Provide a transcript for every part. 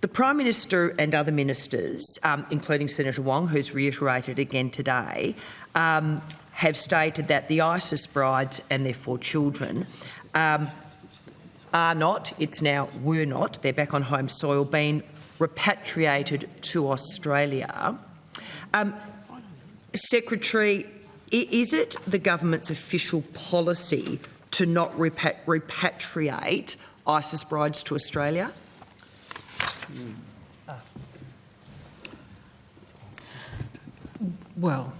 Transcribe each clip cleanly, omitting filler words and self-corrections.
The Prime Minister and other ministers, including Senator Wong, who's reiterated again today, have stated that the ISIS brides and their 4 children are not, it's now were not, they're back on home soil, being repatriated to Australia. Secretary, is it the government's official policy to not repatriate ISIS brides to Australia? Well,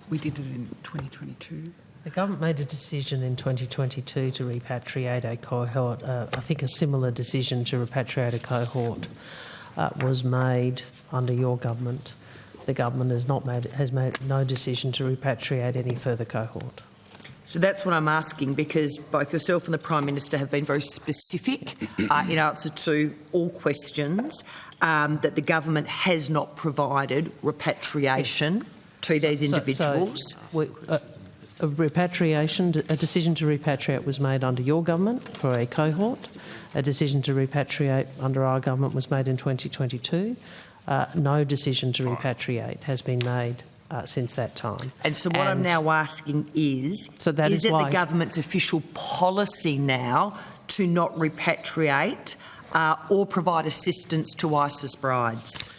we did it in 2022. The government made a decision in 2022 to repatriate a cohort. I think a similar decision to repatriate a cohort was made under your government. The government has made no decision to repatriate any further cohort. So that's what I'm asking, because both yourself and the Prime Minister have been very specific in answer to all questions that the government has not provided repatriation to these individuals. A decision to repatriate was made under your government for a cohort. A decision to repatriate under our government was made in 2022. No decision to repatriate has been made since that time. And so what I'm now asking is it the government's official policy now to not repatriate or provide assistance to ISIS brides?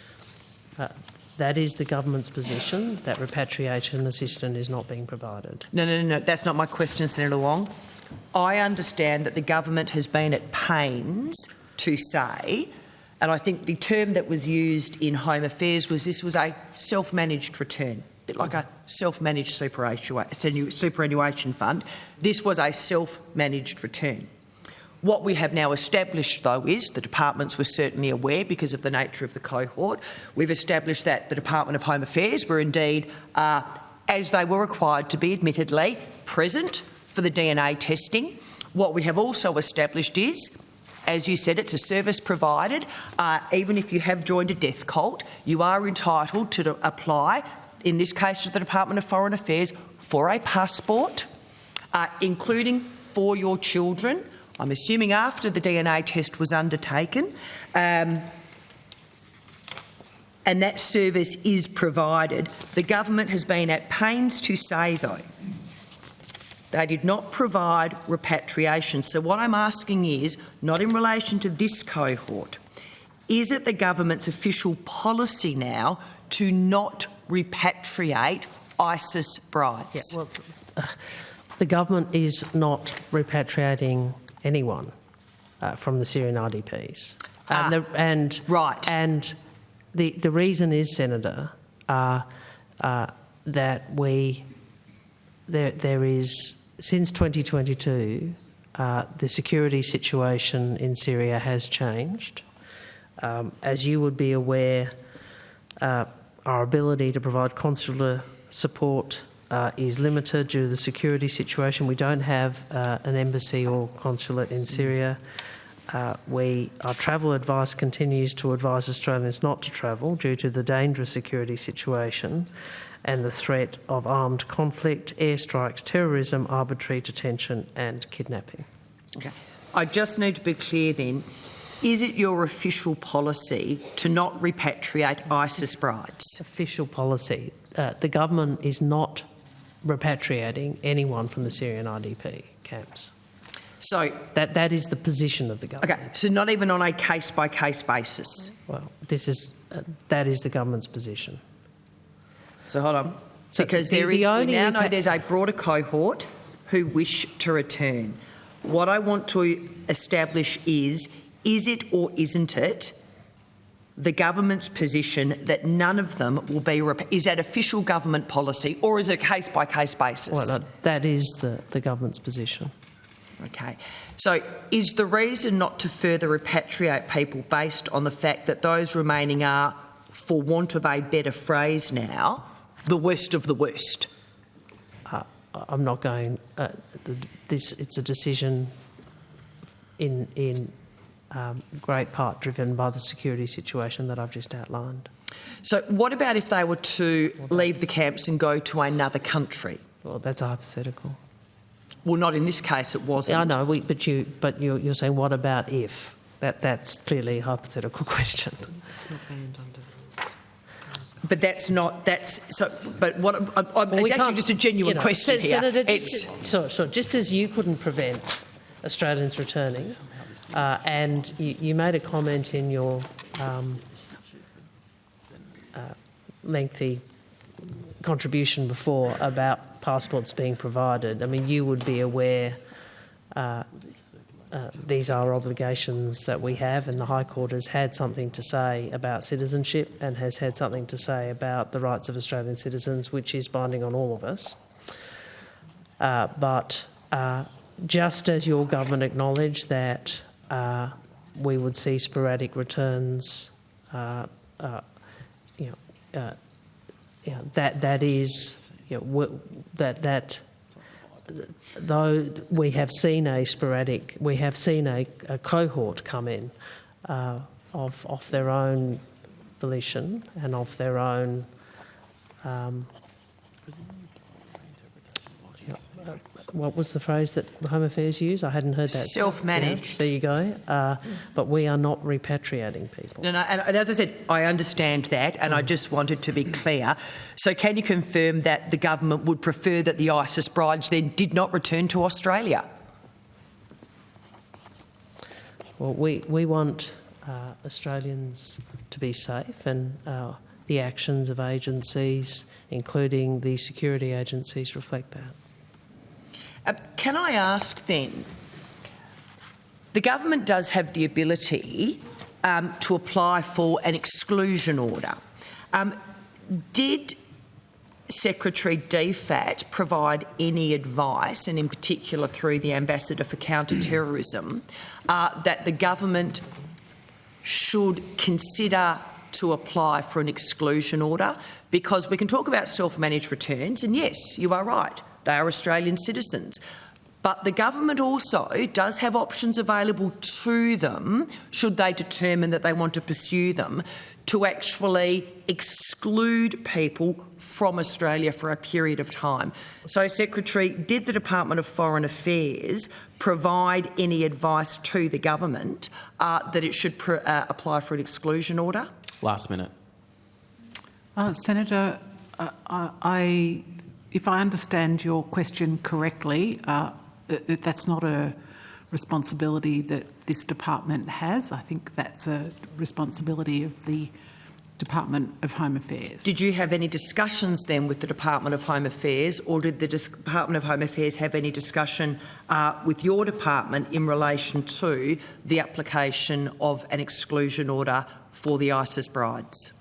That is the government's position, that repatriation assistance is not being provided. No, that's not my question, Senator Wong. I understand that the government has been at pains to say, and I think the term that was used in Home Affairs was this was a self-managed return, a bit like a self-managed superannuation fund. This was a self-managed return. What we have now established, though, is the departments were certainly aware because of the nature of the cohort. We've established that the Department of Home Affairs were indeed, as they were required to be admittedly, present for the DNA testing. What we have also established is, as you said, it's a service provided. Even if you have joined a death cult, you are entitled to apply, in this case to the Department of Foreign Affairs, for a passport, including for your children. I'm assuming after the DNA test was undertaken, and that service is provided. The government has been at pains to say, though, they did not provide repatriation. So what I'm asking is, not in relation to this cohort, is it the government's official policy now to not repatriate ISIS brides? Yeah, well, the government is not repatriating anyone from the Syrian IDPs. Right. And the reason is, Senator, that there is, since 2022, the security situation in Syria has changed. As you would be aware, our ability to provide consular support is limited due to the security situation. We don't have an embassy or consulate in Syria. Our travel advice continues to advise Australians not to travel due to the dangerous security situation and the threat of armed conflict, airstrikes, terrorism, arbitrary detention and kidnapping. Okay. I just need to be clear then, is it your official policy to not repatriate ISIS brides? Official policy. The government is not repatriating anyone from the Syrian IDP camps. So that is the position of the government. Okay, so not even on a case-by-case basis? Well, that is the government's position. So hold on, because we now know there's a broader cohort who wish to return. What I want to establish is it or isn't it the government's position that none of them will be is that official government policy, or is it a case-by-case basis? Well, that is the government's position. Okay. So is the reason not to further repatriate people based on the fact that those remaining are, for want of a better phrase now, the worst of the worst? I'm not going... it's a decision in great part driven by the security situation that I've just outlined. So what about if they were to leave the camps and go to another country? Well, that's a hypothetical. Well, not in this case, it wasn't. I know, but you're saying what about if? That's clearly a hypothetical question. It's not banned under the rules. But that's not, that's, so, but what, Well, it's actually just a genuine question here. Senator, just as you couldn't prevent Australians returning, and you made a comment in your lengthy contribution before about passports being provided. I mean, you would be aware these are obligations that we have, and the High Court has had something to say about citizenship and has had something to say about the rights of Australian citizens, which is binding on all of us. But just as your government acknowledged that we would see sporadic returns, though we have seen a cohort come in of their own volition and of their own what was the phrase that Home Affairs used? I hadn't heard that. Self-managed. Yeah, there you go. But we are not repatriating people. No, and as I said, I understand that, and I just wanted to be clear. So can you confirm that the government would prefer that the ISIS brides then did not return to Australia? Well, we want Australians to be safe, and the actions of agencies, including the security agencies, reflect that. Can I ask then, the government does have the ability to apply for an exclusion order. Did Secretary DFAT provide any advice, and in particular through the Ambassador for Counter-Terrorism, that the government should consider to apply for an exclusion order? Because we can talk about self-managed returns, and yes, you are right, they are Australian citizens. But the government also does have options available to them, should they determine that they want to pursue them, to actually exclude people from Australia for a period of time. So, Secretary, did the Department of Foreign Affairs provide any advice to the government that it should apply for an exclusion order? Last minute. Senator, if I understand your question correctly, that's not a responsibility that this department has. I think that's a responsibility of the Department of Home Affairs. Did you have any discussions then with the Department of Home Affairs, or did the Department of Home Affairs have any discussion with your department in relation to the application of an exclusion order for the ISIS brides?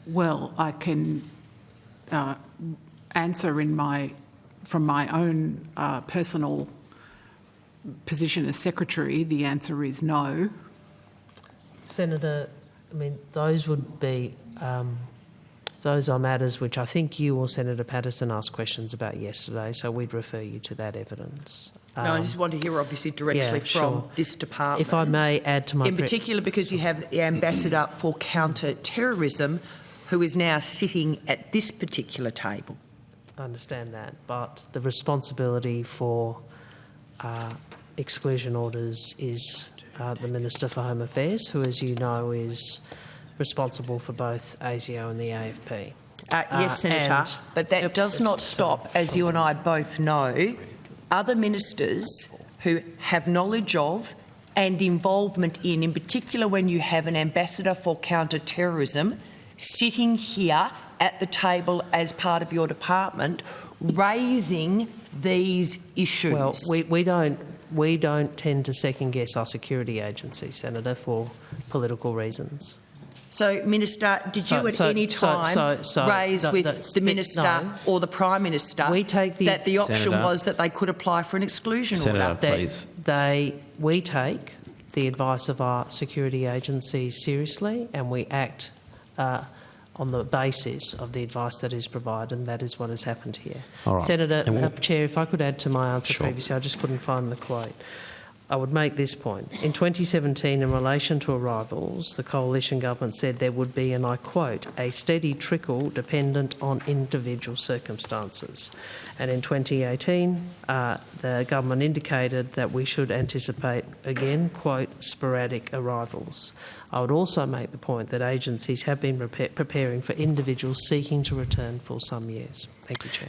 Well, I can answer from my own personal position as Secretary. The answer is no. Senator, I mean, those would be those are matters which I think you or Senator Patterson asked questions about yesterday, so we'd refer you to that evidence. No, I just want to hear obviously directly from this department. If I may add to my... In particular because you have the Ambassador for Counter-Terrorism who is now sitting at this particular table. I understand that, but the responsibility for exclusion orders is the Minister for Home Affairs, who, as you know, is responsible for both ASIO and the AFP. Yes, Senator, but that does not stop, as you and I both know, other ministers who have knowledge of and involvement in particular when you have an Ambassador for Counter-Terrorism sitting here at the table as part of your department, raising these issues. Well, we don't tend to second-guess our security agency, Senator, for political reasons. So, Minister, did you at any time raise with the Minister or the Prime Minister that the option Senator, was that they could apply for an exclusion Senator, order? please. We take the advice of our security agencies seriously, and we act on the basis of the advice that is provided, and that is what has happened here. All right. Senator, Chair, if I could add to my answer previously, I just couldn't find the quote. I would make this point. In 2017, in relation to arrivals, the coalition government said there would be, and I quote, a steady trickle dependent on individual circumstances. And in 2018, the government indicated that we should anticipate, again, quote, sporadic arrivals. I would also make the point that agencies have been preparing for individuals seeking to return for some years. Thank you, Chair.